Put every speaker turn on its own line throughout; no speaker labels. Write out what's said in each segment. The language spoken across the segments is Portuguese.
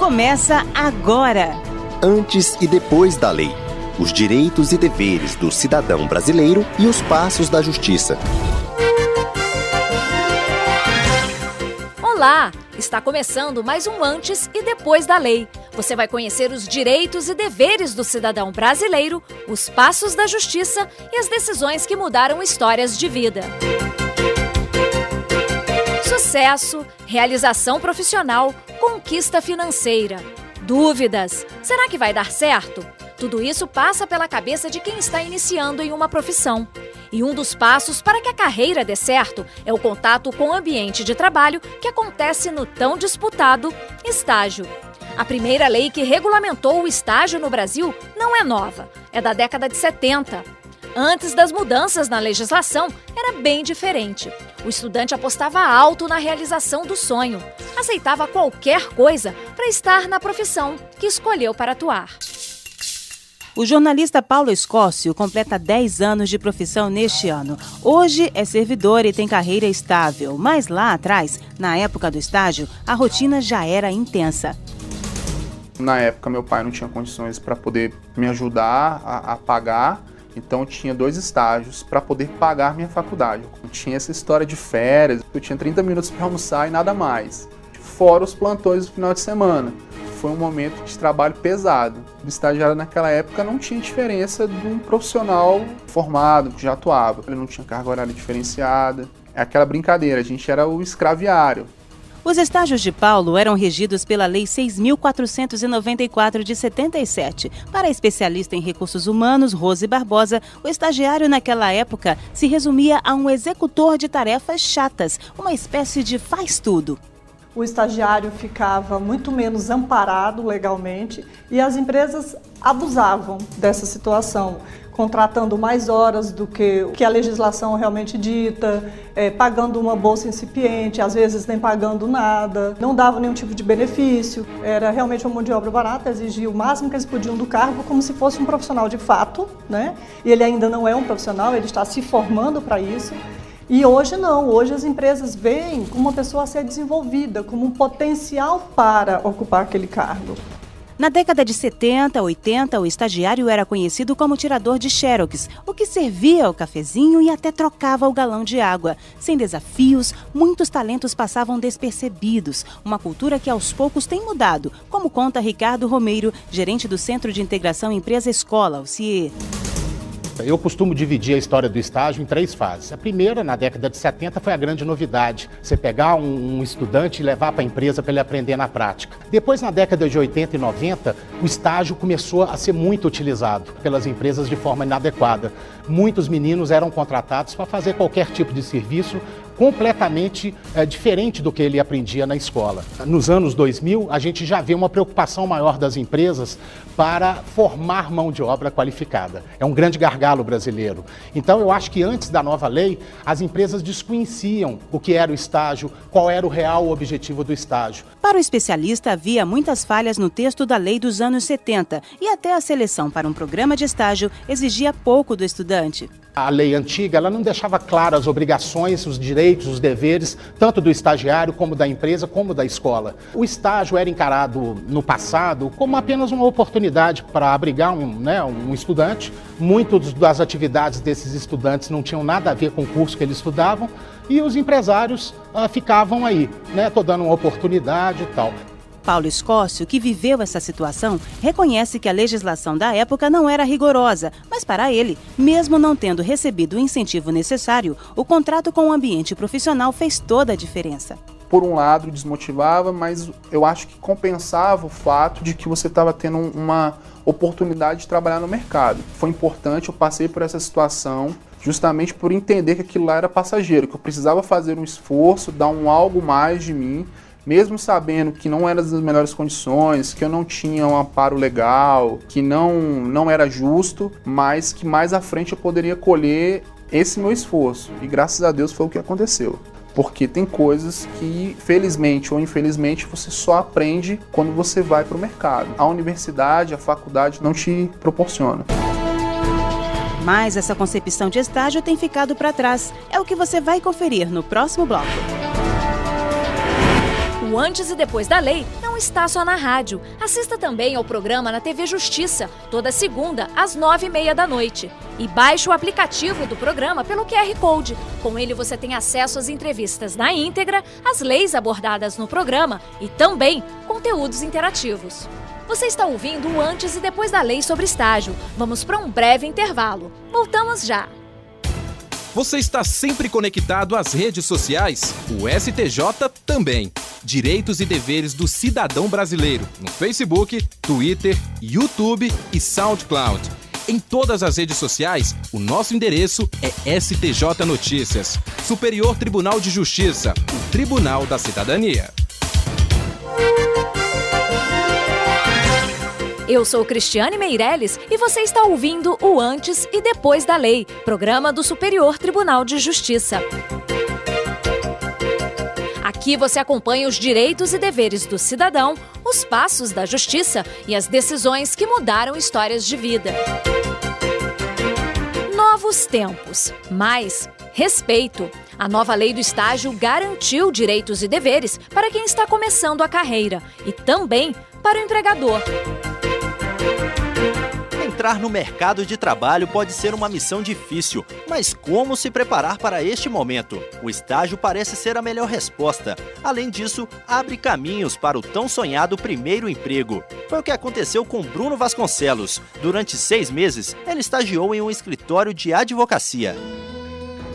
começa agora.
Antes e depois da lei. Os direitos e deveres do cidadão brasileiro e os passos da justiça.
Olá! Está começando mais um Antes e Depois da Lei. Você vai conhecer os direitos e deveres do cidadão brasileiro, os passos da justiça e as decisões que mudaram histórias de vida. Sucesso, realização profissional, conquista financeira. Dúvidas: será que vai dar certo? Tudo isso passa pela cabeça de quem está iniciando em uma profissão. E um dos passos para que a carreira dê certo é o contato com o ambiente de trabalho que acontece no tão disputado estágio. A primeira lei que regulamentou o estágio no Brasil não é nova, é da década de 70. Antes das mudanças na legislação, era bem diferente. O estudante apostava alto na realização do sonho, aceitava qualquer coisa para estar na profissão que escolheu para atuar.
O jornalista Paulo Escócio completa 10 anos de profissão neste ano. Hoje é servidor e tem carreira estável, mas lá atrás, na época do estágio, a rotina já era intensa.
Na época, meu pai não tinha condições para poder me ajudar a pagar, então eu tinha 2 estágios para poder pagar minha faculdade. Eu tinha essa história de férias, eu tinha 30 minutos para almoçar e nada mais. Fora os plantões do final de semana. Foi um momento de trabalho pesado. O estagiário naquela época não tinha diferença de um profissional formado, que já atuava. Ele não tinha carga horária diferenciada. É aquela brincadeira, a gente era o escraviário.
Os estágios de Paulo eram regidos pela Lei 6.494 de 77. Para a especialista em recursos humanos, Rose Barbosa, o estagiário naquela época se resumia a um executor de tarefas chatas, uma espécie de faz-tudo.
O estagiário ficava muito menos amparado legalmente e as empresas abusavam dessa situação, contratando mais horas do que a legislação realmente dita, pagando uma bolsa incipiente, às vezes nem pagando nada, não dava nenhum tipo de benefício. Era realmente uma mão de obra barata, exigia o máximo que eles podiam do cargo, como se fosse um profissional de fato, né? E ele ainda não é um profissional, ele está se formando para isso. E hoje não, hoje as empresas veem como uma pessoa a ser desenvolvida, como um potencial para ocupar aquele cargo.
Na década de 70, 80, o estagiário era conhecido como tirador de xerox, o que servia o cafezinho e até trocava o galão de água. Sem desafios, muitos talentos passavam despercebidos, uma cultura que aos poucos tem mudado, como conta Ricardo Romeiro, gerente do Centro de Integração Empresa-Escola, o CIE.
Eu costumo dividir a história do estágio em 3 fases. A primeira, na década de 70, foi a grande novidade. Você pegar um estudante e levar para a empresa para ele aprender na prática. Depois, na década de 80 e 90, o estágio começou a ser muito utilizado pelas empresas de forma inadequada. Muitos meninos eram contratados para fazer qualquer tipo de serviço completamente diferente do que ele aprendia na escola. Nos anos 2000, a gente já vê uma preocupação maior das empresas para formar mão de obra qualificada. É um grande gargalo brasileiro. Então, eu acho que antes da nova lei, as empresas desconheciam o que era o estágio, qual era o real objetivo do estágio.
Para o especialista, havia muitas falhas no texto da lei dos anos 70 e até a seleção para um programa de estágio exigia pouco do estudante.
A lei antiga, ela não deixava claras as obrigações, os direitos, os deveres, tanto do estagiário, como da empresa, como da escola. O estágio era encarado no passado como apenas uma oportunidade para abrigar um estudante. Muitas das atividades desses estudantes não tinham nada a ver com o curso que eles estudavam e os empresários ficavam aí, tô dando uma oportunidade e tal.
Paulo Escócio, que viveu essa situação, reconhece que a legislação da época não era rigorosa, mas para ele, mesmo não tendo recebido o incentivo necessário, o contrato com o ambiente profissional fez toda a diferença.
Por um lado, desmotivava, mas eu acho que compensava o fato de que você estava tendo uma oportunidade de trabalhar no mercado. Foi importante, eu passei por essa situação justamente por entender que aquilo lá era passageiro, que eu precisava fazer um esforço, dar algo mais de mim, mesmo sabendo que não era das melhores condições, que eu não tinha um amparo legal, que não era justo, mas que mais à frente eu poderia colher esse meu esforço. E graças a Deus foi o que aconteceu. Porque tem coisas que, felizmente ou infelizmente, você só aprende quando você vai para o mercado. A universidade, a faculdade não te proporciona.
Mas essa concepção de estágio tem ficado para trás. É o que você vai conferir no próximo bloco.
o Antes e Depois da Lei não está só na rádio. Assista também ao programa na TV Justiça, toda segunda, às 9h30 da noite. E baixe o aplicativo do programa pelo QR Code. Com ele você tem acesso às entrevistas na íntegra, às leis abordadas no programa e também conteúdos interativos. Você está ouvindo o Antes e Depois da Lei sobre estágio. Vamos para um breve intervalo. Voltamos já.
Você está sempre conectado às redes sociais? O STJ também. Direitos e deveres do cidadão brasileiro no Facebook, Twitter, YouTube e SoundCloud. Em todas as redes sociais, o nosso endereço é STJ Notícias. Superior Tribunal de Justiça, o Tribunal da Cidadania.
Eu sou Cristiane Meirelles e você está ouvindo o Antes e Depois da Lei, programa do Superior Tribunal de Justiça. Aqui você acompanha os direitos e deveres do cidadão, os passos da justiça e as decisões que mudaram histórias de vida. Novos tempos, mais respeito. A nova lei do estágio garantiu direitos e deveres para quem está começando a carreira e também para o empregador.
Entrar no mercado de trabalho pode ser uma missão difícil, mas como se preparar para este momento? O estágio parece ser a melhor resposta. Além disso, abre caminhos para o tão sonhado primeiro emprego. Foi o que aconteceu com Bruno Vasconcelos. Durante 6 meses, ele estagiou em um escritório de advocacia.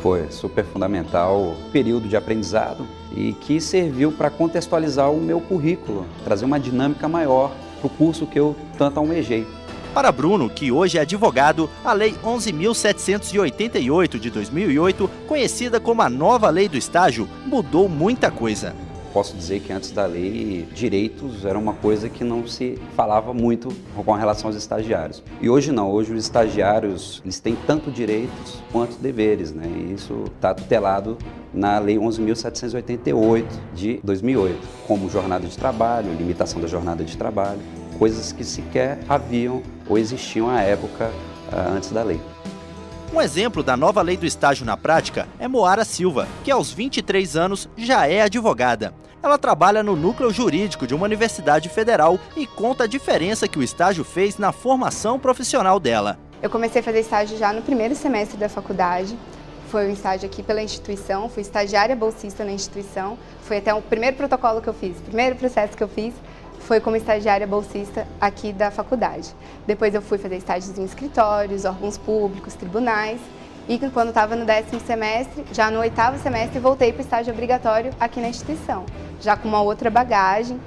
Foi super fundamental o período de aprendizado e que serviu para contextualizar o meu currículo, trazer uma dinâmica maior para o curso que eu tanto almejei.
Para Bruno, que hoje é advogado, a Lei 11.788 de 2008, conhecida como a nova Lei do Estágio, mudou muita coisa.
Posso dizer que antes da lei, direitos era uma coisa que não se falava muito com relação aos estagiários. E hoje não, hoje os estagiários eles têm tanto direitos quanto deveres, né? E isso está tutelado na Lei 11.788 de 2008, como jornada de trabalho, limitação da jornada de trabalho, coisas que sequer haviam ou existiam à época antes da lei.
Um exemplo da nova lei do estágio na prática é Moara Silva, que aos 23 anos já é advogada. Ela trabalha no núcleo jurídico de uma universidade federal e conta a diferença que o estágio fez na formação profissional dela.
Eu comecei a fazer estágio já no primeiro semestre da faculdade. Foi um estágio aqui pela instituição, fui estagiária bolsista na instituição. Foi até o primeiro protocolo que eu fiz, o primeiro processo que eu fiz. Foi como estagiária bolsista aqui da faculdade. Depois eu fui fazer estágios em escritórios, órgãos públicos, tribunais. E quando estava no 10º semestre, já no 8º semestre, voltei para o estágio obrigatório aqui na instituição. Já com uma outra bagagem,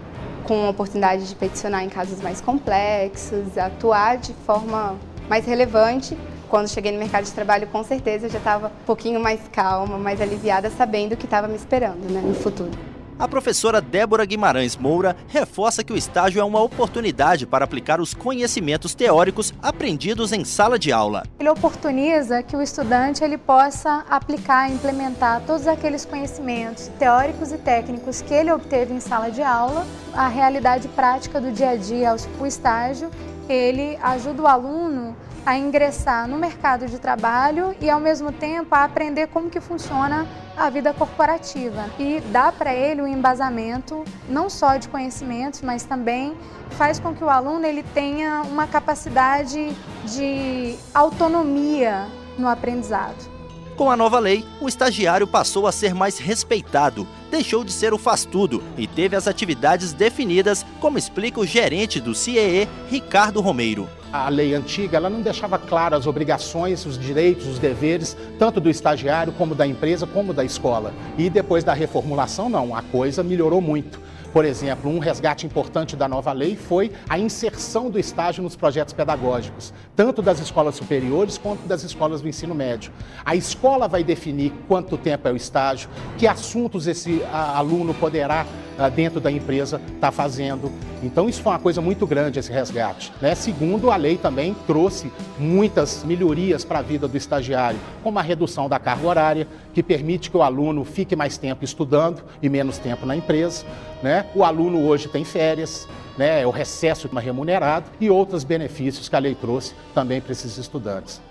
com a oportunidade de peticionar em casos mais complexos, atuar de forma mais relevante. Quando cheguei no mercado de trabalho, com certeza, eu já estava um pouquinho mais calma, mais aliviada, sabendo o que estava me esperando, né, no futuro.
A professora Débora Guimarães Moura reforça que o estágio é uma oportunidade para aplicar os conhecimentos teóricos aprendidos em sala de aula.
Ele oportuniza que o estudante possa aplicar e implementar todos aqueles conhecimentos teóricos e técnicos que ele obteve em sala de aula, a realidade prática do dia a dia. O estágio, ele ajuda o aluno a ingressar no mercado de trabalho e, ao mesmo tempo, a aprender como que funciona a vida corporativa. E dá para ele um embasamento não só de conhecimentos, mas também faz com que o aluno tenha uma capacidade de autonomia no aprendizado.
Com a nova lei, o estagiário passou a ser mais respeitado, deixou de ser o faz-tudo e teve as atividades definidas, como explica o gerente do CIEE, Ricardo Romeiro.
A lei antiga ela não deixava claras as obrigações, os direitos, os deveres, tanto do estagiário como da empresa, como da escola. E depois da reformulação, não, a coisa melhorou muito. Por exemplo, um resgate importante da nova lei foi a inserção do estágio nos projetos pedagógicos, tanto das escolas superiores quanto das escolas do ensino médio. A escola vai definir quanto tempo é o estágio, que assuntos esse aluno poderá, dentro da empresa, estar fazendo. Então, isso foi uma coisa muito grande, esse resgate, né? Segundo, a lei também trouxe muitas melhorias para a vida do estagiário, como a redução da carga horária, que permite que o aluno fique mais tempo estudando e menos tempo na empresa, né? O aluno hoje tem férias, né? O recesso remunerado e outros benefícios que a lei trouxe também para esses estudantes.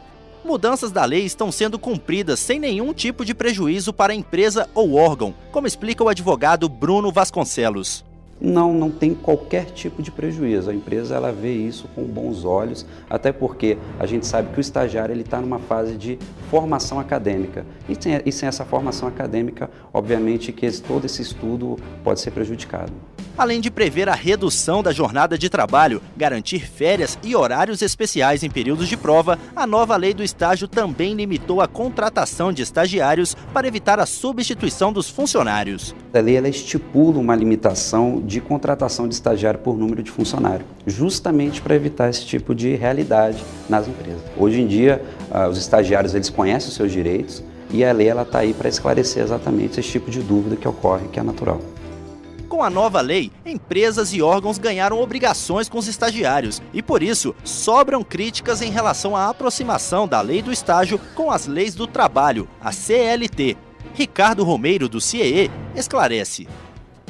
Mudanças da lei estão sendo cumpridas sem nenhum tipo de prejuízo para a empresa ou órgão, como explica o advogado Bruno Vasconcelos.
Não tem qualquer tipo de prejuízo. A empresa ela vê isso com bons olhos, até porque a gente sabe que o estagiário está numa fase de formação acadêmica. E sem essa formação acadêmica, obviamente que todo esse estudo pode ser prejudicado.
Além de prever a redução da jornada de trabalho, garantir férias e horários especiais em períodos de prova, a nova lei do estágio também limitou a contratação de estagiários para evitar a substituição dos funcionários.
A lei ela estipula uma limitação de contratação de estagiário por número de funcionário, justamente para evitar esse tipo de realidade nas empresas. Hoje em dia, os estagiários eles conhecem os seus direitos e a lei está aí para esclarecer exatamente esse tipo de dúvida que ocorre, que é natural.
Com a nova lei, empresas e órgãos ganharam obrigações com os estagiários e, por isso, sobram críticas em relação à aproximação da lei do estágio com as leis do trabalho, a CLT. Ricardo Romeiro, do CIEE, esclarece.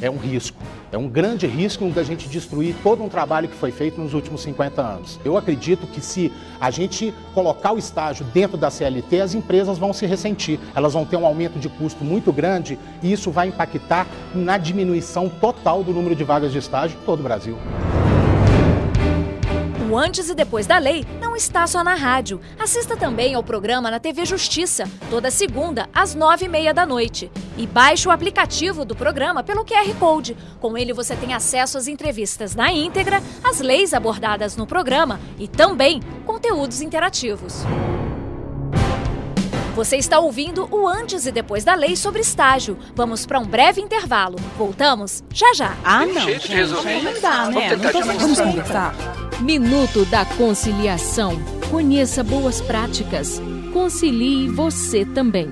É um risco, é um grande risco da gente destruir todo um trabalho que foi feito nos últimos 50 anos. Eu acredito que se a gente colocar o estágio dentro da CLT, as empresas vão se ressentir. Elas vão ter um aumento de custo muito grande e isso vai impactar na diminuição total do número de vagas de estágio em todo o Brasil.
O Antes e Depois da Lei não está só na rádio. Assista também ao programa na TV Justiça, toda segunda, às 9h30 da noite. E baixe o aplicativo do programa pelo QR Code. Com ele você tem acesso às entrevistas na íntegra, às leis abordadas no programa e também conteúdos interativos. Você está ouvindo o Antes e Depois da Lei sobre estágio. Vamos para um breve intervalo. Voltamos já já.
Ah, não, gente, não dá, né? Vamos conversar.
Minuto da Conciliação. Conheça boas práticas. Concilie você também.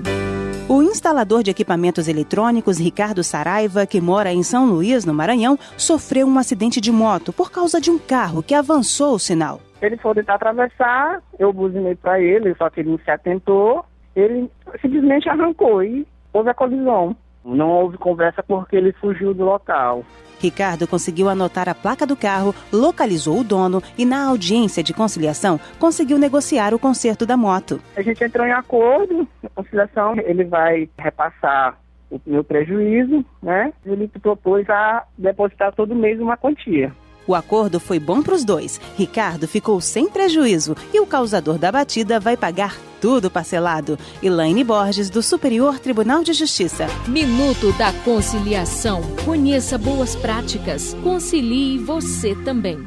O instalador de equipamentos eletrônicos Ricardo Saraiva, que mora em São Luís, no Maranhão, sofreu um acidente de moto por causa de um carro que avançou o sinal.
Ele foi tentar atravessar, eu buzinei para ele, só que ele não se atentou. Ele simplesmente arrancou e houve a colisão. Não houve conversa porque ele fugiu do local.
Ricardo conseguiu anotar a placa do carro, localizou o dono e, na audiência de conciliação, conseguiu negociar o conserto da moto.
A gente entrou em acordo, na conciliação, ele vai repassar o meu prejuízo, né? Ele propôs a depositar todo mês uma quantia.
O acordo foi bom para os dois. Ricardo ficou sem prejuízo e o causador da batida vai pagar tudo parcelado. Elaine Borges, do Superior Tribunal de Justiça.
Minuto da Conciliação. Conheça boas práticas. Concilie você também.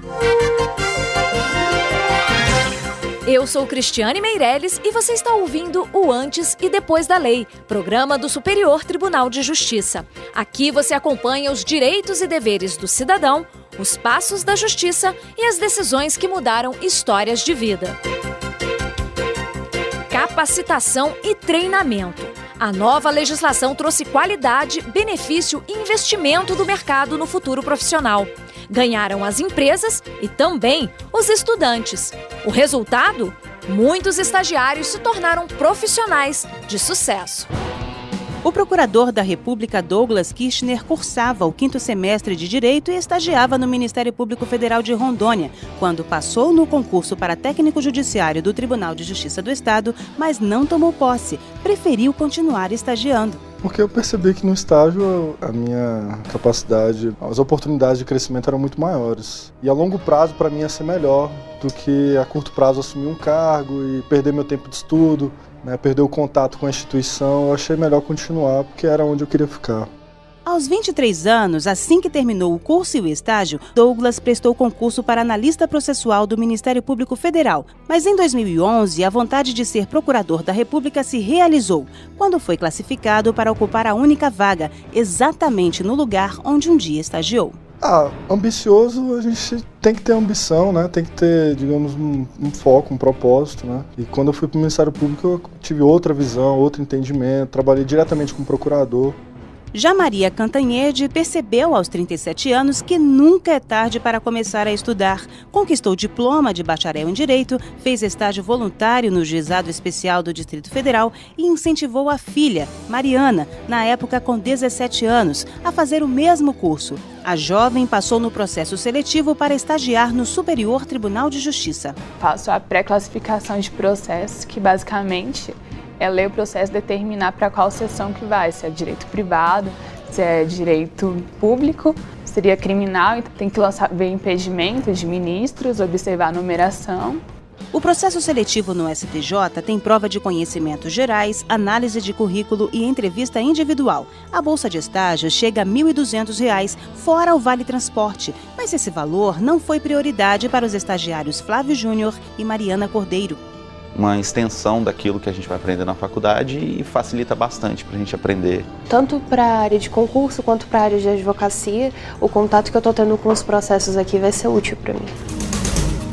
Eu sou Cristiane Meirelles e você está ouvindo o Antes e Depois da Lei, programa do Superior Tribunal de Justiça. Aqui você acompanha os direitos e deveres do cidadão, os passos da justiça e as decisões que mudaram histórias de vida. Capacitação e treinamento. A nova legislação trouxe qualidade, benefício e investimento do mercado no futuro profissional. Ganharam as empresas e também os estudantes. O resultado? Muitos estagiários se tornaram profissionais de sucesso.
O procurador da República, Douglas Kirchner, cursava o 5º semestre de Direito e estagiava no Ministério Público Federal de Rondônia, quando passou no concurso para técnico judiciário do Tribunal de Justiça do Estado, mas não tomou posse, preferiu continuar estagiando.
Porque eu percebi que no estágio a minha capacidade, as oportunidades de crescimento eram muito maiores. E a longo prazo para mim ia ser melhor do que a curto prazo assumir um cargo e perder meu tempo de estudo, né, perder o contato com a instituição. Eu achei melhor continuar porque era onde eu queria ficar.
Aos 23 anos, assim que terminou o curso e o estágio, Douglas prestou concurso para analista processual do Ministério Público Federal. Mas em 2011, a vontade de ser procurador da República se realizou, quando foi classificado para ocupar a única vaga, exatamente no lugar onde um dia estagiou.
Ambicioso, a gente tem que ter ambição, né? Tem que ter, digamos, um foco, um propósito, né? E quando eu fui para o Ministério Público, eu tive outra visão, outro entendimento, trabalhei diretamente com o procurador.
Já Maria Cantanhede percebeu aos 37 anos que nunca é tarde para começar a estudar. Conquistou diploma de bacharel em Direito, fez estágio voluntário no Juizado Especial do Distrito Federal e incentivou a filha, Mariana, na época com 17 anos, a fazer o mesmo curso. A jovem passou no processo seletivo para estagiar no Superior Tribunal de Justiça.
Faço a pré-classificação de processos, que basicamente é ler o processo e determinar para qual seção que vai, se é direito privado, se é direito público, seria criminal, então tem que ver impedimento de ministros, observar a numeração.
O processo seletivo no STJ tem prova de conhecimentos gerais, análise de currículo e entrevista individual. A bolsa de estágio chega a R$ 1.200, fora o Vale Transporte, mas esse valor não foi prioridade para os estagiários Flávio Júnior e Mariana Cordeiro.
Uma extensão daquilo que a gente vai aprender na faculdade e facilita bastante para a gente aprender.
Tanto para a área de concurso quanto para a área de advocacia, o contato que eu estou tendo com os processos aqui vai ser útil para mim.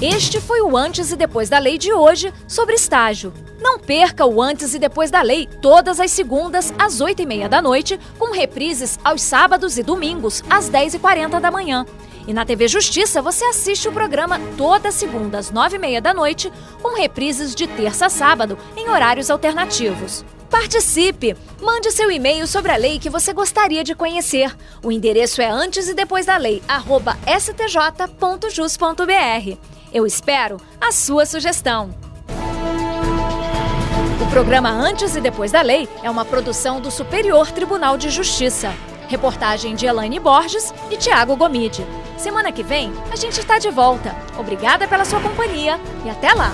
Este foi o Antes e Depois da Lei de hoje sobre estágio. Não perca o Antes e Depois da Lei todas as segundas às 8h30 da noite, com reprises aos sábados e domingos às 10h40 da manhã. E na TV Justiça você assiste o programa toda segunda às 9h30 da noite, com reprises de terça a sábado em horários alternativos. Participe! Mande seu e-mail sobre a lei que você gostaria de conhecer. O endereço é antesedepoisdalei@stj.jus.br. Eu espero a sua sugestão. O programa Antes e Depois da Lei é uma produção do Superior Tribunal de Justiça. Reportagem de Elaine Borges e Tiago Gomide. Semana que vem, a gente está de volta. Obrigada pela sua companhia e até lá!